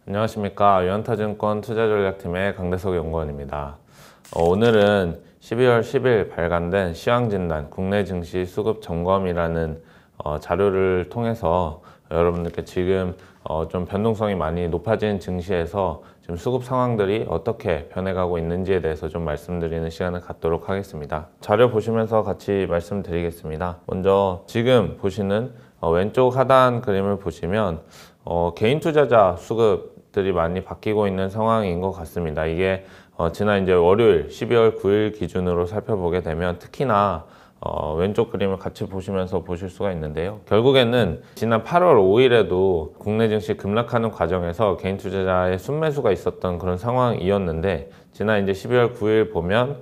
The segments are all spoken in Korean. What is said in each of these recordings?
안녕하십니까. 유한타증권 투자전략팀의 강대석 연구원입니다. 오늘은 12월 10일 발간된 시황진단 국내 증시 수급 점검이라는 자료를 통해서 여러분들께 지금 좀 변동성이 많이 높아진 증시에서 지금 수급 상황들이 어떻게 변해가고 있는지에 대해서 좀 말씀드리는 시간을 갖도록 하겠습니다. 자료 보시면서 같이 말씀드리겠습니다. 먼저 지금 보시는 왼쪽 하단 그림을 보시면 개인 투자자 수급들이 많이 바뀌고 있는 상황인 것 같습니다. 이게 지난 이제 월요일 12월 9일 기준으로 살펴보게 되면 특히나 왼쪽 그림을 같이 보시면서 보실 수가 있는데요. 결국에는 지난 8월 5일에도 국내 증시 급락하는 과정에서 개인 투자자의 순매수가 있었던 그런 상황이었는데 지난 이제 12월 9일 보면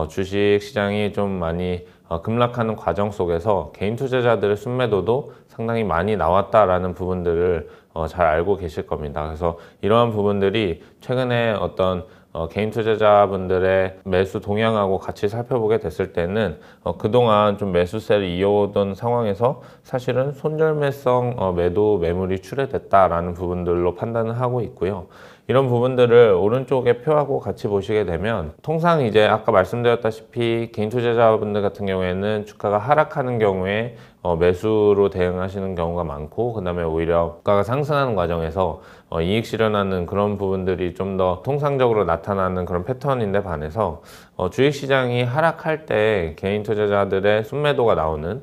주식 시장이 좀 많이 급락하는 과정 속에서 개인 투자자들의 순매도도 상당히 많이 나왔다라는 부분들을 잘 알고 계실 겁니다. 그래서 이러한 부분들이 최근에 어떤 개인 투자자분들의 매수 동향하고 같이 살펴보게 됐을 때는 그동안 좀 매수세를 이어오던 상황에서 사실은 손절매성 매도 매물이 출회됐다라는 부분들로 판단을 하고 있고요. 이런 부분들을 오른쪽에 표하고 같이 보시게 되면 통상 이제 아까 말씀드렸다시피 개인 투자자분들 같은 경우에는 주가가 하락하는 경우에 매수로 대응하시는 경우가 많고 그 다음에 오히려 주가가 상승하는 과정에서 이익 실현하는 그런 부분들이 좀 더 통상적으로 나타나는 그런 패턴인데 반해서 주식시장이 하락할 때 개인 투자자들의 순매도가 나오는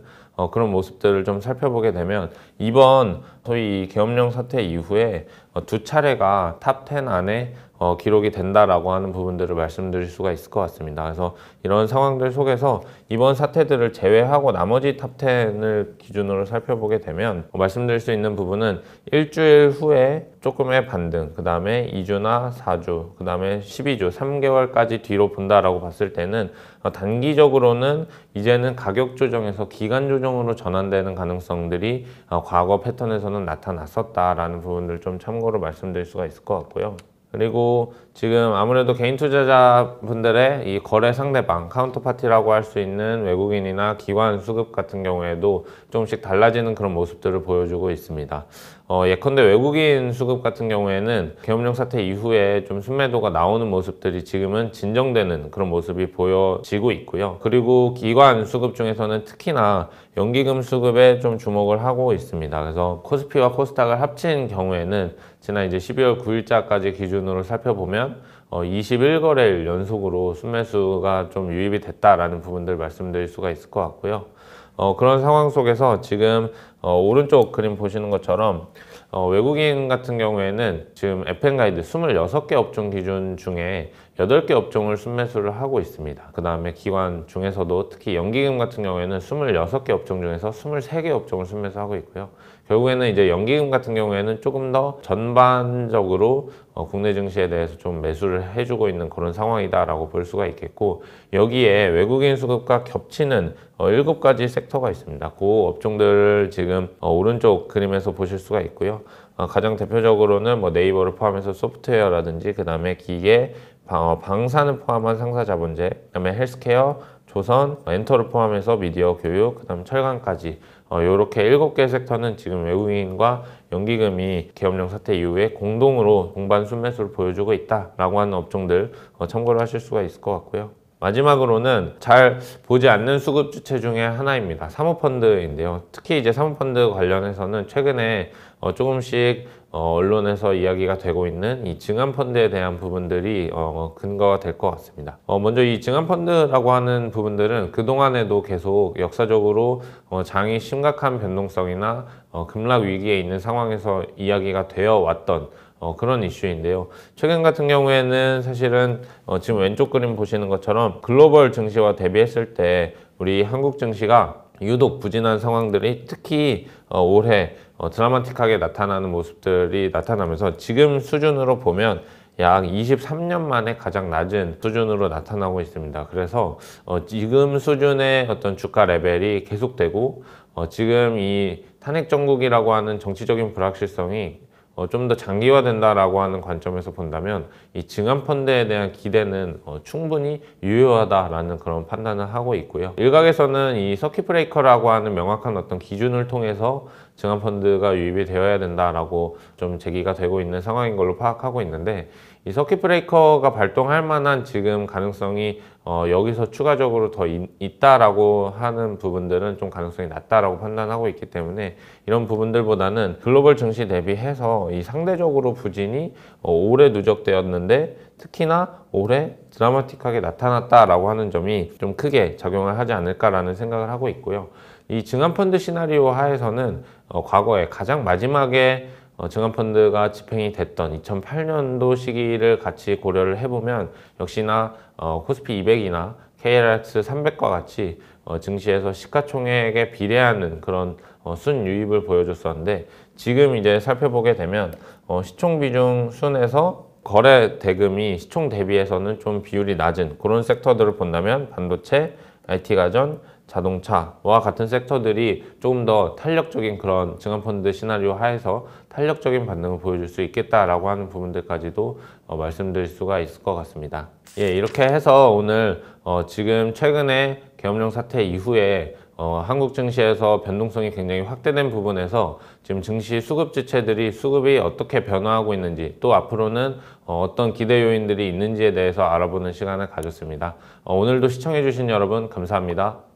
그런 모습들을 좀 살펴보게 되면 이번 소위 계엄령 사태 이후에 두 차례가 탑 10 안에 기록이 된다라고 하는 부분들을 말씀드릴 수가 있을 것 같습니다. 그래서 이런 상황들 속에서 이번 사태들을 제외하고 나머지 탑 10을 기준으로 살펴보게 되면 말씀드릴 수 있는 부분은 일주일 후에 조금의 반등, 그 다음에 2주나 4주, 그 다음에 12주, 3개월까지 뒤로 본다라고 봤을 때는 단기적으로는 이제는 가격 조정에서 기간 조정으로 전환되는 가능성들이 과거 패턴에서는 나타났었다라는 부분들 좀 참고로 말씀드릴 수가 있을 것 같고요. 그리고 지금 아무래도 개인 투자자분들의 이 거래 상대방, 카운터파티라고 할 수 있는 외국인이나 기관 수급 같은 경우에도 조금씩 달라지는 그런 모습들을 보여주고 있습니다. 예컨대 외국인 수급 같은 경우에는 계엄령 사태 이후에 좀 순매도가 나오는 모습들이 지금은 진정되는 그런 모습이 보여지고 있고요. 그리고 기관 수급 중에서는 특히나 연기금 수급에 좀 주목을 하고 있습니다. 그래서 코스피와 코스닥을 합친 경우에는 지난 이제 12월 9일자까지 기준으로 살펴보면 21거래일 연속으로 순매수가 좀 유입이 됐다라는 부분들 말씀드릴 수가 있을 것 같고요. 그런 상황 속에서 지금 오른쪽 그림 보시는 것처럼 외국인 같은 경우에는 지금 FN가이드 26개 업종 기준 중에 8개 업종을 순매수를 하고 있습니다. 그 다음에 기관 중에서도 특히 연기금 같은 경우에는 26개 업종 중에서 23개 업종을 순매수하고 있고요. 결국에는 이제 연기금 같은 경우에는 조금 더 전반적으로 국내 증시에 대해서 좀 매수를 해주고 있는 그런 상황이다라고 볼 수가 있겠고 여기에 외국인 수급과 겹치는 7가지 섹터가 있습니다. 그 업종들을 지금 오른쪽 그림에서 보실 수가 있고요. 가장 대표적으로는 뭐 네이버를 포함해서 소프트웨어라든지 그 다음에 기계, 방산을 포함한 상사자본재, 그 다음에 헬스케어, 조선, 엔터를 포함해서 미디어, 교육, 그 다음 철강까지 이렇게 7개 섹터는 지금 외국인과 연기금이 계엄령 사태 이후에 공동으로 동반 순매수를 보여주고 있다라고 하는 업종들 참고를 하실 수가 있을 것 같고요. 마지막으로는 잘 보지 않는 수급 주체 중에 하나입니다. 사모펀드인데요. 특히 이제 사모펀드 관련해서는 최근에 조금씩 언론에서 이야기가 되고 있는 이 증안펀드에 대한 부분들이 근거가 될 것 같습니다. 먼저 이 증안펀드라고 하는 부분들은 그동안에도 계속 역사적으로 장이 심각한 변동성이나 급락 위기에 있는 상황에서 이야기가 되어 왔던 그런 이슈인데요. 최근 같은 경우에는 사실은 지금 왼쪽 그림 보시는 것처럼 글로벌 증시와 대비했을 때 우리 한국 증시가 유독 부진한 상황들이 특히 올해 드라마틱하게 나타나는 모습들이 나타나면서 지금 수준으로 보면 약 23년 만에 가장 낮은 수준으로 나타나고 있습니다. 그래서 지금 수준의 어떤 주가 레벨이 계속되고 지금 이 탄핵 정국이라고 하는 정치적인 불확실성이 좀 더 장기화된다라고 하는 관점에서 본다면 이 증안펀드에 대한 기대는 충분히 유효하다라는 그런 판단을 하고 있고요. 일각에서는 이 서킷 브레이커라고 하는 명확한 어떤 기준을 통해서 증안펀드가 유입이 되어야 된다라고 좀 제기가 되고 있는 상황인 걸로 파악하고 있는데, 이 서킷 브레이커가 발동할 만한 지금 가능성이 여기서 추가적으로 더 있다라고 하는 부분들은 좀 가능성이 낮다라고 판단하고 있기 때문에, 이런 부분들보다는 글로벌 증시 대비해서 이 상대적으로 부진이 오래 누적되었는데 특히나 올해 드라마틱하게 나타났다라고 하는 점이 좀 크게 작용을 하지 않을까라는 생각을 하고 있고요. 이 증안펀드 시나리오 하에서는 과거에 가장 마지막에 증안펀드가 집행이 됐던 2008년도 시기를 같이 고려를 해보면 역시나 코스피 200이나 KLX 300과 같이 증시에서 시가총액에 비례하는 그런 순유입을 보여줬었는데, 지금 이제 살펴보게 되면 시총 비중 순에서 거래 대금이 시총 대비해서는 좀 비율이 낮은 그런 섹터들을 본다면 반도체, IT 가전, 자동차와 같은 섹터들이 조금 더 탄력적인 그런 증안펀드 시나리오 하에서 탄력적인 반등을 보여줄 수 있겠다라고 하는 부분들까지도 말씀드릴 수가 있을 것 같습니다. 예, 이렇게 해서 오늘 지금 최근에 계엄령 사태 이후에 한국 증시에서 변동성이 굉장히 확대된 부분에서 지금 증시 수급 주체들이 수급이 어떻게 변화하고 있는지, 또 앞으로는 어떤 기대 요인들이 있는지에 대해서 알아보는 시간을 가졌습니다. 오늘도 시청해 주신 여러분 감사합니다.